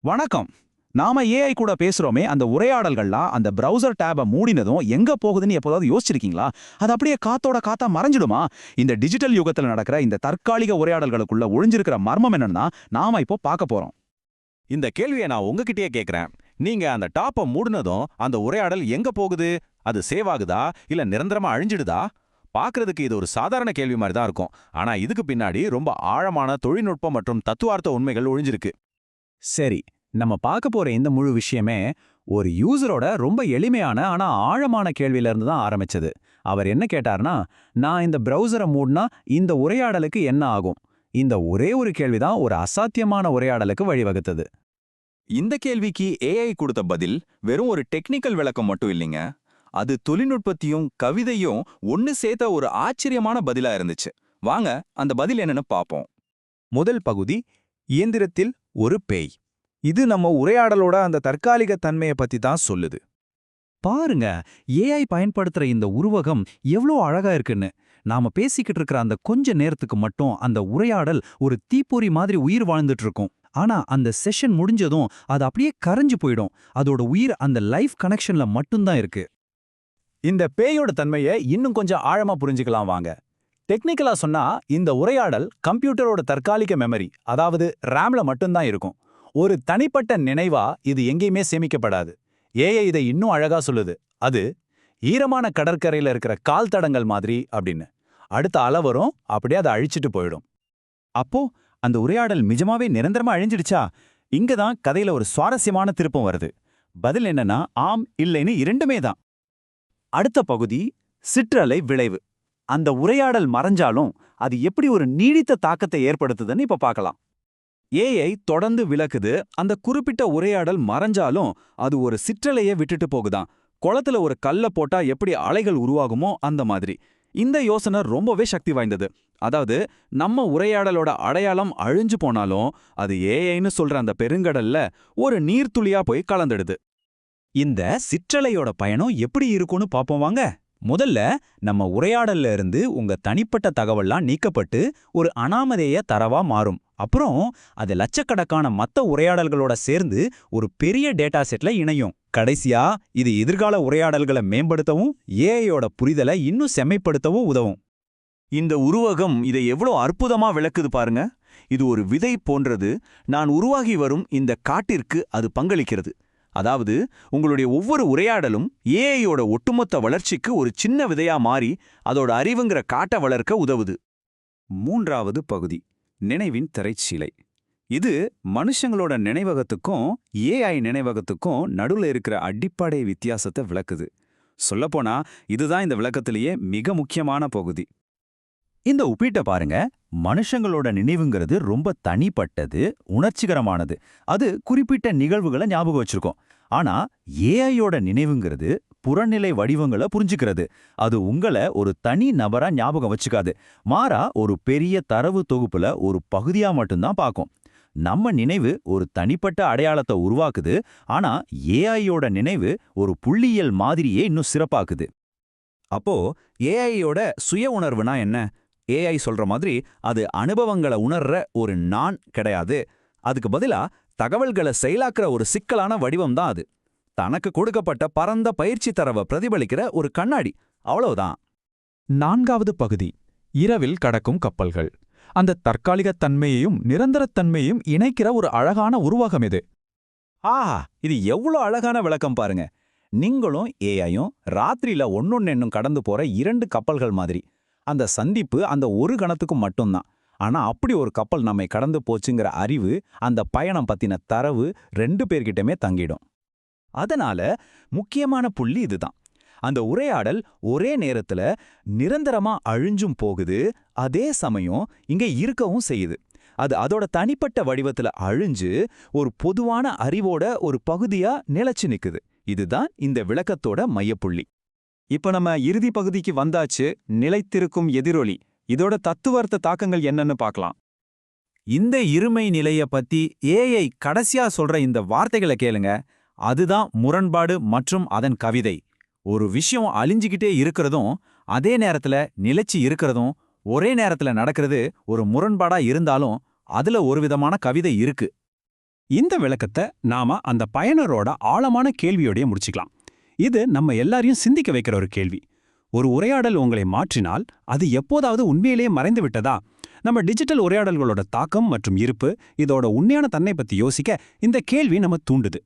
வணக்கம். நாம ஏஐ கூட பேசுறோமே, அந்த உரையாடல்கள்லாம் அந்த பிரவுசர் டேப மூடினதும் எங்க போகுதுன்னு எப்போதாவது யோசிச்சிருக்கீங்களா? அது அப்படியே காத்தோட காத்தா மறைஞ்சிடுமா? இந்த டிஜிட்டல் யுகத்துல நடக்கிற இந்த தற்காலிக உரையாடல்களுக்குள்ள ஒளிஞ்சிருக்கிற மர்மம் என்னன்னா நாம இப்போ பார்க்க போறோம். இந்த கேள்வியை நான் உங்ககிட்டயே கேக்குறேன். நீங்க அந்த டாப்ப மூடுனதும் அந்த உரையாடல் எங்க போகுது? அது சேவ் ஆகுதா இல்ல நிரந்தரமா அழிஞ்சிடுதா? பார்க்கிறதுக்கு இது ஒரு சாதாரண கேள்வி மாதிரி தான் இருக்கும். ஆனா இதுக்கு பின்னாடி ரொம்ப ஆழமான தொழில்நுட்பம் மற்றும் தத்துவார்த்த உண்மைகள் ஒளிஞ்சிருக்கு. சரி, நம்ம பார்க்க போற இந்த முழு விஷயமே ஒரு யூசரோட ரொம்ப எளிமையான ஆனா ஆழமான கேள்வியில இருந்து தான் ஆரம்பிச்சது. அவர் என்ன கேட்டார்னா, நான் இந்த பிரவுசரை மூடினா இந்த உரையாடலுக்கு என்ன ஆகும்? இந்த ஒரே ஒரு கேள்விதான் ஒரு அசாத்தியமான உரையாடலுக்கு வழிவகுத்தது. இந்த கேள்விக்கு ஏஐ கொடுத்த பதில் வெறும் ஒரு டெக்னிக்கல் விளக்கம் மட்டும் இல்லைங்க. அது தொழில்நுட்பத்தையும் கவிதையும் ஒன்னு சேர்த்த ஒரு ஆச்சரியமான பதிலா இருந்துச்சு. வாங்க அந்த பதில் என்னன்னு பாப்போம். முதல் பகுதி, இயந்திரத்தில் ஒரு பேய். இது நம்ம உரையாடலோட அந்த தற்காலிக தன்மையை பத்தி தான் சொல்லுது. பாருங்க, ஏஐ பயன்படுத்துற இந்த உருவகம் எவ்வளோ அழகா இருக்குன்னு. நாம பேசிக்கிட்டு இருக்கிற அந்த கொஞ்ச நேரத்துக்கு மட்டும் அந்த உரையாடல் ஒரு தீப்பொறி மாதிரி உயிர் வாழ்ந்துட்டு இருக்கும். ஆனா அந்த செஷன் முடிஞ்சதும் அது அப்படியே கரைஞ்சு போயிடும். அதோட உயிர் அந்த லைஃப் கனெக்ஷன்ல மட்டும்தான் இருக்கு. இந்த பேயோட தன்மையை இன்னும் கொஞ்சம் ஆழமா புரிஞ்சுக்கலாம் வாங்க. டெக்னிக்கலா சொன்னா இந்த உரையாடல் கம்ப்யூட்டரோட தற்காலிக மெமரி, அதாவது ரேம்ல மட்டும்தான் இருக்கும். ஒரு தனிப்பட்ட நினைவா இது எங்கேயுமே சேமிக்கப்படாது. ஏஐ இதை இன்னும் அழகா சொல்லுது. அது ஈரமான கடற்கரையில இருக்கிற கால் தடங்கள் மாதிரி அப்படின்னு. அடுத்த அலை வரும், அப்படியே அதை அழிச்சிட்டு போயிடும். அப்போ அந்த உரையாடல் நிஜமாவே நிரந்தரமா அழிஞ்சிடுச்சா? இங்க தான் கதையில ஒரு சுவாரஸ்யமான திருப்பம் வருது. பதில் என்னன்னா ஆம் இல்லைன்னு இரண்டுமே தான். அடுத்த பகுதி, சிற்றலை விளைவு. அந்த உரையாடல் மறைஞ்சாலும் அது எப்படி ஒரு நீடித்த தாக்கத்தை ஏற்படுத்துதுன்னு இப்ப பார்க்கலாம். ஏஐ தொடர்ந்து விளக்குது, அந்த குறிப்பிட்ட உரையாடல் மறைஞ்சாலும் அது ஒரு சிற்றலையை விட்டுட்டு போகுதாம். குளத்துல ஒரு கல்ல போட்டா எப்படி அலைகள் உருவாகுமோ அந்த மாதிரி. இந்த யோசனை ரொம்பவே சக்தி வாய்ந்தது. அதாவது நம்ம உரையாடலோட அடையாளம் அழிஞ்சு போனாலும் அது ஏஐன்னு சொல்ற அந்த பெருங்கடல்ல ஒரு நீர்த்துளியா போய் கலந்துடுது. இந்த சிற்றலையோட பயணம் எப்படி இருக்கும்னு பாப்போம் வாங்க. முதல்ல நம்ம உரையாடல்ல இருந்து உங்க தனிப்பட்ட தகவல்லாம் நீக்கப்பட்டு ஒரு அனாமதேய தரவா மாறும். அப்புறம் அது லட்சக்கணக்கான மத்த உரையாடல்களோட சேர்ந்து ஒரு பெரிய டேட்டா செட்ல இணையும். கடைசியா இது எதிர்கால உரையாடல்களை மேம்படுத்தவும் ஏஐயோட புரிதலை இன்னும் செம்மைப்படுத்தவும் உதவும். இந்த உருவகம் இதை எவ்வளோ அற்புதமா விளக்குது பாருங்க. இது ஒரு விதை போன்றது. நான் உருவாகி வரும் இந்த காட்டிற்கு அது பங்களிக்கிறது. அதாவது உங்களுடைய ஒவ்வொரு உரையாடலும் ஏஐயோட ஒட்டுமொத்த வளர்ச்சிக்கு ஒரு சின்ன விதையா மாறி அதோட அறிவுங்கிற காட்டை வளர்க்க உதவுது. மூன்றாவது பகுதி, நினைவின் திரைச்சீலை. இது மனுஷங்களோட நினைவகத்துக்கும் ஏஐ நினைவகத்துக்கும் நடுவுல இருக்கிற அடிப்படை வித்தியாசத்தை விளக்குது. சொல்லப்போனா இதுதான் இந்த விளக்கத்திலேயே மிக முக்கியமான பகுதி. இந்த ஒப்பீட்டை பாருங்க. மனுஷங்களோட நினைவுங்கிறது ரொம்ப தனிப்பட்டது, உணர்ச்சிகரமானது. அது குறிப்பிட்ட நிகழ்வுகளை ஞாபகம் வச்சிருக்கோம். ஆனா ஏஐயோட நினைவுங்கிறது புறநிலை வடிவங்களை புரிஞ்சுக்கிறது. அது உங்களை ஒரு தனி நபரா ஞாபகம் வச்சுக்காது. மாறா ஒரு பெரிய தரவு தொகுப்புல ஒரு பகுதியா மட்டும்தான் பார்க்கும். நம்ம நினைவு ஒரு தனிப்பட்ட அடையாளத்தை உருவாக்குது. ஆனா ஏஐயோட நினைவு ஒரு புள்ளியியல் மாதிரியே இன்னும் சிறப்பாக்குது. அப்போ ஏஐயோட சுய உணர்வுனா என்ன? ஏஐ சொல்ற மாதிரி அது அனுபவங்களை உணர்ற ஒரு நான் கிடையாது. அதுக்கு பதிலா தகவல்களை செயலாக்குற ஒரு சிக்கலான வடிவம் தான் அது. தனக்கு கொடுக்கப்பட்ட பரந்த பயிற்சி தரவை பிரதிபலிக்கிற ஒரு கண்ணாடி, அவ்வளவுதான். நான்காவது பகுதி, இரவில் கடக்கும் கப்பல்கள். அந்த தற்காலிகத் தன்மையையும் நிரந்தரத்தன்மையையும் இணைக்கிற ஒரு அழகான உருவகம் இது. இது எவ்வளோ அழகான விளக்கம் பாருங்க. நீங்களும் ஏஐயும் ராத்திரியில ஒன்னொன்னு கடந்து போற இரண்டு கப்பல்கள் மாதிரி. அந்த சந்திப்பு அந்த ஒரு கணத்துக்கும் மட்டும்தான். ஆனா அப்படி ஒரு கப்பல் நம்மை கடந்து போச்சுங்கிற அறிவு, அந்த பயணம் பத்தின தரவு ரெண்டு பேர்கிட்டமே தங்கிடும். அதனால முக்கியமான புள்ளி இதுதான். அந்த உரையாடல் ஒரே நேரத்துல நிரந்தரமா அழிஞ்சும் போகுது, அதே சமயம் இங்க இருக்கவும் செய்யுது. அது அதோட தனிப்பட்ட வடிவத்துல அழிஞ்சு ஒரு பொதுவான அறிவோட ஒரு பகுதியா நிலைச்சு நிக்குது. இதுதான் இந்த விளக்கத்தோட மையப்புள்ளி. இப்ப நம்ம இறுதி பகுதிக்கு வந்தாச்சு. நிலைத்திருக்கும் எதிரொலி. இதோட தத்துவார்த்த தாக்கங்கள் என்னன்னு பார்க்கலாம். இந்த இருமை நிலைய பத்தி ஏஐ கடைசியா சொல்ற இந்த வார்த்தைகளை கேளுங்க. அதுதான் முரண்பாடு மற்றும் அதன் கவிதை. ஒரு விஷயம் அழிஞ்சுகிட்டே இருக்கிறதும் அதே நேரத்துல நிலைச்சு இருக்கிறதும் ஒரே நேரத்துல நடக்கிறது ஒரு முரண்பாடா இருந்தாலும் அதுல ஒரு விதமான கவிதை இருக்கு. இந்த விளக்கத்தை நாம அந்த பயனரோட ஆழமான கேள்வியோடய முடிச்சுக்கலாம். இது நம்ம எல்லாரையும் சிந்திக்க வைக்கிற ஒரு கேள்வி. ஒரு உரையாடல் உங்களை மாற்றினால் அது எப்போதாவது உண்மையிலேயே மறைந்து விட்டதா? நம்ம டிஜிட்டல் உரையாடல்களோட தாக்கம் மற்றும் இருப்பு, இதோட உண்மையான தன்மை பத்தி யோசிக்க இந்த கேள்வி நம்ம தூண்டுது.